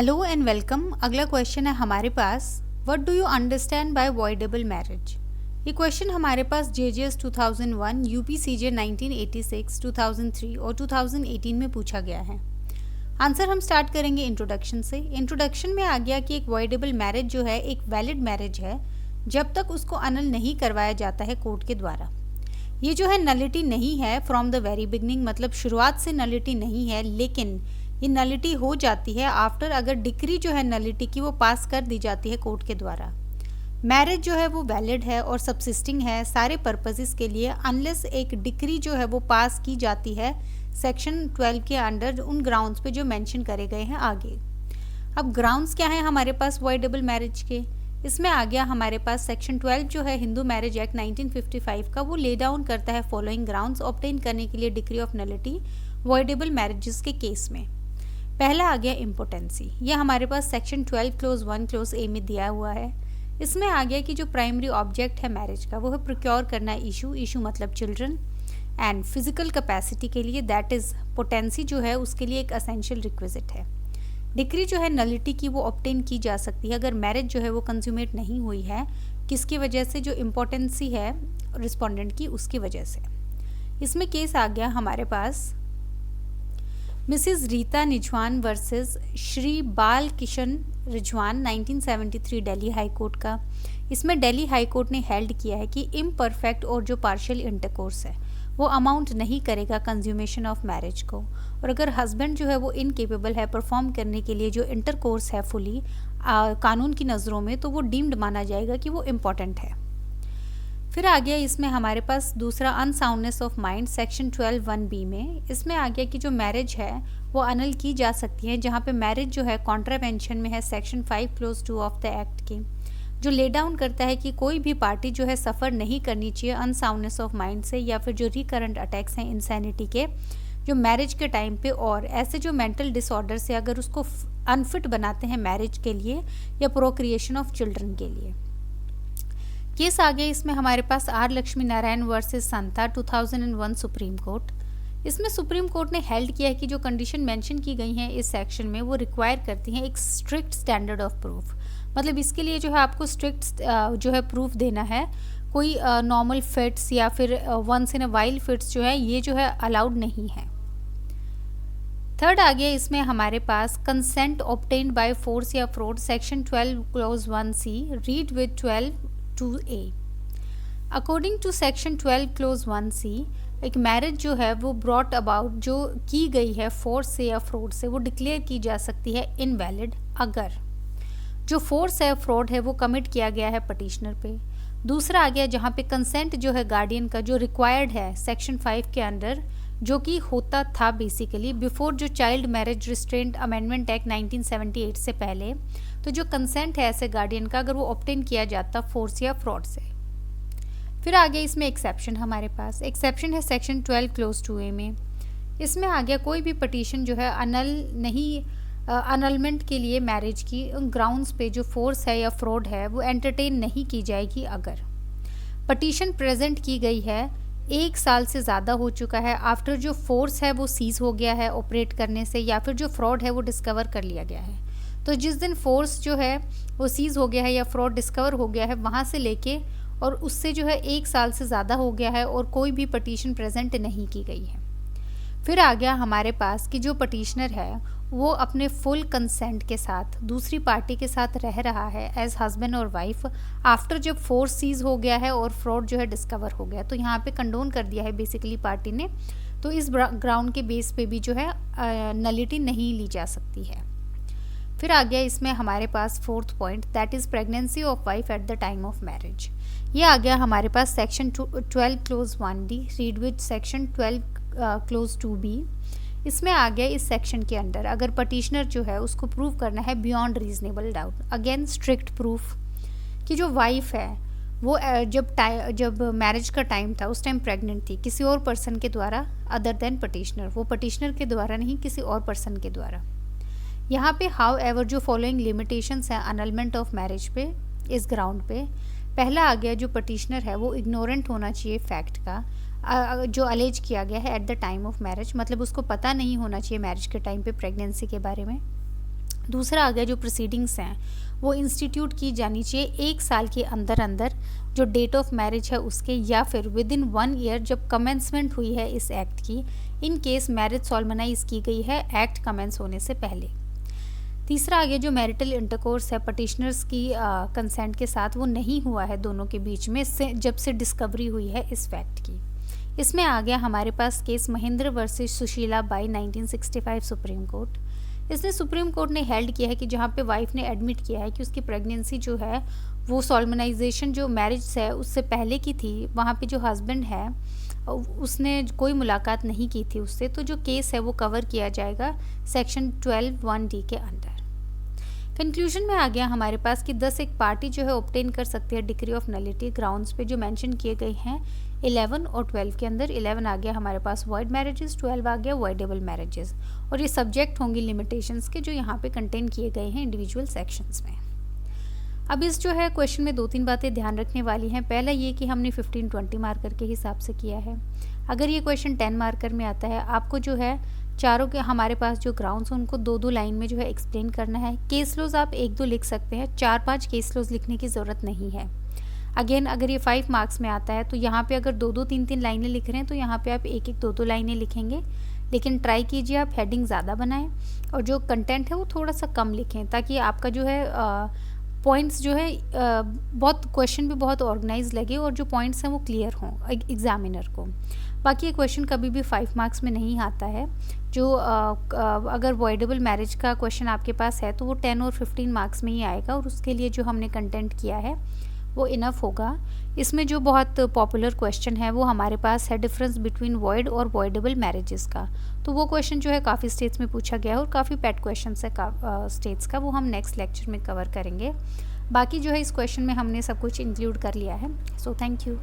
Hello and welcome. अगला question है हमारे पास, what do you understand by voidable marriage. ये क्वेश्चन हमारे पास जेजेएस 2001, यूपीसीजे 1986, 2003 और 2018 में पूछा गया है। आंसर हम स्टार्ट करेंगे इंट्रोडक्शन से। इंट्रोडक्शन में आ गया कि एक वॉइडेबल मैरिज जो है एक वैलिड मैरिज है जब तक उसको अनल नहीं करवाया जाता है कोर्ट के द्वारा। ये जो है नलिटी नहीं है फ्रॉम द वेरी बिगनिंग, मतलब शुरुआत से नलिटी नहीं है, लेकिन ये नलिटी हो जाती है आफ्टर अगर डिक्री जो है नलिटी की वो पास कर दी जाती है कोर्ट के द्वारा। मैरिज जो है वो वैलिड है और सबसिस्टिंग है सारे पर्पसेस के लिए, अनलेस एक डिक्री जो है वो पास की जाती है सेक्शन 12 के अंडर उन ग्राउंड्स पे जो मेंशन करे गए हैं आगे। अब ग्राउंड्स क्या हैं हमारे पास वॉइडेबल मैरिज के, इसमें आ गया हमारे पास सेक्शन 12 जो है हिंदू मैरिज एक्ट 1955 का, वो ले डाउन करता है फॉलोइंग ग्राउंड्स ऑब्टेन करने के लिए decree of nullity voidable marriages के केस में। पहला आ गया इम्पोर्टेंसी, यह हमारे पास सेक्शन 12 क्लोज 1 क्लोज ए में दिया हुआ है। इसमें आ गया कि जो प्राइमरी ऑब्जेक्ट है मैरिज का वो है प्रोक्योर करना इशू मतलब चिल्ड्रन, एंड फिजिकल कैपेसिटी के लिए दैट इज पोटेंसी जो है उसके लिए एक असेंशियल रिक्विजिट है। डिक्री जो है नलिटी की वो ऑब्टेन की जा सकती है अगर मैरिज जो है वो कंज्यूमेट नहीं हुई है, किसकी वजह से, जो इम्पोर्टेंसी है रिस्पोंडेंट की उसकी वजह से। इसमें केस आ गया हमारे पास मिसिज रीता निजवान वर्सेस श्री बाल किशन रिजवान 1973 दिल्ली हाई कोर्ट का। इसमें दिल्ली हाई कोर्ट ने हेल्ड किया है कि इम्परफेक्ट और जो पार्शियल इंटरकोर्स है वो अमाउंट नहीं करेगा कंज्यूमेशन ऑफ मैरिज को, और अगर हस्बैंड जो है वो इनकेपेबल है परफॉर्म करने के लिए जो इंटरकोर्स है फुली कानून की नज़रों में, तो वो डीम्ड माना जाएगा कि वो इम्पॉर्टेंट है। फिर आ गया इसमें हमारे पास दूसरा unsoundness of mind section 12(1)(b) में। इसमें आ गया कि जो मैरिज है वो अनल की जा सकती है जहाँ पे मैरिज जो है कॉन्ट्रावेंशन में है section 5 close 2 of the act की, जो ले डाउन करता है कि कोई भी पार्टी जो है सफ़र नहीं करनी चाहिए अनसाउंडनेस ऑफ माइंड से या फिर जो रिकरेंट अटैक्स हैं इंसैनिटी के जो मैरिज के टाइम पे, और ऐसे जो मेंटल डिसऑर्डर से अगर उसको अनफिट बनाते हैं मैरिज के लिए या प्रोक्रिएशन ऑफ चिल्ड्रन के लिए। केस आ गया इसमें हमारे पास R Lakshmi Narayan versus Santa 2001 supreme court. इसमें सुप्रीम कोर्ट ने हेल्ड किया है कि जो कंडीशन मेंशन की गई हैं इस सेक्शन में वो रिक्वायर करती हैं एक स्ट्रिक्ट स्टैंडर्ड ऑफ प्रूफ, मतलब इसके लिए जो है आपको स्ट्रिक्ट जो है प्रूफ देना है। कोई नॉर्मल फिट्स या फिर once in a while fits जो है ये जो है अलाउड नहीं है। थर्ड आ गया इसमें हमारे पास कंसेंट ऑब्टेन्ड बाय फोर्स या fraud section 12 clause 1C read with 12(2)(a). According to section 12 clause 1C एक मैरिज जो है वो ब्रॉट अबाउट जो की गई है फोर्स से या फ्रॉड से वो डिक्लेयर की जा सकती है इनवैलिड अगर जो फोर्स है फ्रॉड है वो कमिट किया गया है पटिशनर पे। दूसरा आ गया जहाँ पे कंसेंट जो है गार्डियन का जो रिक्वायर्ड है सेक्शन 5 के अंडर, जो कि होता था बेसिकली बिफोर जो child marriage restraint amendment act 1978 से पहले, तो जो कंसेंट है ऐसे गार्डियन का अगर वो ऑब्टेन किया जाता फोर्स या फ्रॉड से। फिर आ गया इसमें एक्सेप्शन, हमारे पास एक्सेप्शन है सेक्शन 12 क्लोज 2A में। इसमें आ गया कोई भी पटिशन जो है अनलमेंट के लिए मैरिज की ग्राउंड्स पे जो फोर्स है या फ्रॉड है वो एंटरटेन नहीं की जाएगी अगर पटिशन प्रेजेंट की गई है 1 साल से ज़्यादा हो चुका है आफ्टर जो फोर्स है वो सीज हो गया है ऑपरेट करने से, या फिर जो फ्रॉड है वो डिस्कवर कर लिया गया है। तो जिस दिन फोर्स जो है वो सीज हो गया है या फ्रॉड डिस्कवर हो गया है वहाँ से लेके और उससे जो है 1 साल से ज़्यादा हो गया है और कोई भी पटिशन प्रेजेंट नहीं की गई है। फिर आ गया हमारे पास कि जो पटिशनर है वो अपने फुल कंसेंट के साथ दूसरी पार्टी के साथ रह रहा है एज हस्बैंड और वाइफ आफ्टर जब फोर्स सीज हो गया है और फ्रॉड जो है डिस्कवर हो गया, तो यहाँ पे कंडोन कर दिया है बेसिकली पार्टी ने, तो इस ग्राउंड के बेस पे भी जो है नलिटी नहीं ली जा सकती है। फिर आ गया इसमें हमारे पास fourth point that is pregnancy of wife at the time of marriage. ये आ गया हमारे पास section 12 clause 1D read with section 12 clause 2B। इसमें आ गया इस सेक्शन के अंडर अगर पटिशनर जो है उसको प्रूव करना है beyond reasonable doubt, again strict proof कि जो वाइफ है वो जब मैरिज का टाइम था उस टाइम प्रेग्नेंट थी किसी और पर्सन के द्वारा अदर देन पटिशनर, वो पटिशनर के द्वारा नहीं किसी और पर्सन के द्वारा। यहाँ पे हाउ एवर जो फॉलोइंग लिमिटेशंस हैं अनलमेंट ऑफ मैरिज पे इस ग्राउंड पे। पहला आ गया जो पटिशनर है वो इग्नोरेंट होना चाहिए फैक्ट का जो अलेज किया गया है eight the time of marriage, मतलब उसको पता नहीं होना चाहिए मैरिज के टाइम पे प्रेगनेंसी के बारे में। दूसरा आ गया जो प्रोसीडिंग्स हैं वो इंस्टीट्यूट की जानी चाहिए 1 साल के अंदर अंदर जो डेट ऑफ मैरिज है उसके, या फिर विद इन 1 ईयर जब कमेंसमेंट हुई है इस एक्ट की, इन केस मैरिज सॉल्मनाइज की गई है एक्ट कमेंस होने से पहले। तीसरा आ गया जो मैरिटल इंटरकोर्स है पटिशनर्स की कंसेंट के साथ वो नहीं हुआ है दोनों के बीच में से जब से डिस्कवरी हुई है इस फैक्ट की। इसमें आ गया हमारे पास case Mahendra versus Sushila Bai 1965 supreme court. इसने सुप्रीम कोर्ट ने हेल्ड किया है कि जहाँ पे वाइफ ने एडमिट किया है कि उसकी प्रेगनेंसी जो है वो सॉल्मनाइजेशन जो मैरिज है उससे पहले की थी, वहाँ पे जो हस्बैंड है उसने कोई मुलाकात नहीं की थी उससे, तो जो केस है वो कवर किया जाएगा सेक्शन 12(1)(d) के अंडर। कंक्लूजन में आ गया हमारे पास कि 10 एक पार्टी जो है ऑब्टेन कर सकती है डिग्री ऑफ नलिटी ग्राउंड्स पे जो मेंशन किए गए हैं 11 और 12 के अंदर। 11 आ गया हमारे पास वॉइड मैरिजेस, 12 आ गया वॉइडेबल मैरिजेस, और ये सब्जेक्ट होंगी लिमिटेशंस के जो यहाँ पे कंटेन किए गए हैं इंडिविजुअल सेक्शंस में। अब इस जो है क्वेश्चन में 2-3 बातें ध्यान रखने वाली हैं। पहला ये कि हमने 15-20 मार्कर के हिसाब से किया है। अगर ये क्वेश्चन 10 मार्कर में आता है आपको जो है चारों के हमारे पास जो ग्राउंड्स हैं उनको 2-2 लाइन में जो है एक्सप्लेन करना है। केस लॉज आप 1-2 लिख सकते हैं, 4-5 केस लॉज लिखने की ज़रूरत नहीं है। अगेन अगर ये 5 मार्क्स में आता है तो यहाँ पे अगर 2-2 3-3 लाइनें लिख रहे हैं तो यहाँ पे आप 1-1 2-2 लाइनें लिखेंगे, लेकिन ट्राई कीजिए आप हेडिंग ज़्यादा बनाएं और जो कंटेंट है वो थोड़ा सा कम लिखें ताकि आपका जो है पॉइंट्स जो है बहुत क्वेश्चन भी बहुत ऑर्गेनाइज लगे और जो पॉइंट्स हैं वो क्लियर हों एग्जामिनर को। बाकी ये क्वेश्चन कभी भी 5 मार्क्स में नहीं आता है। जो अगर वॉइडेबल मैरिज का क्वेश्चन आपके पास है तो वो 10 और 15 मार्क्स में ही आएगा और उसके लिए जो हमने कंटेंट किया है वो इनफ होगा। इसमें जो बहुत पॉपुलर क्वेश्चन है वो हमारे पास है डिफरेंस बिटवीन वॉइड और वॉइडेबल मैरिजेस का, तो वो क्वेश्चन जो है काफ़ी स्टेट्स में पूछा गया है और काफ़ी पेट क्वेश्चन है स्टेट्स का, वो हम नेक्स्ट लेक्चर में कवर करेंगे। बाकी जो है इस क्वेश्चन में हमने सब कुछ इंक्लूड कर लिया है। So thank you.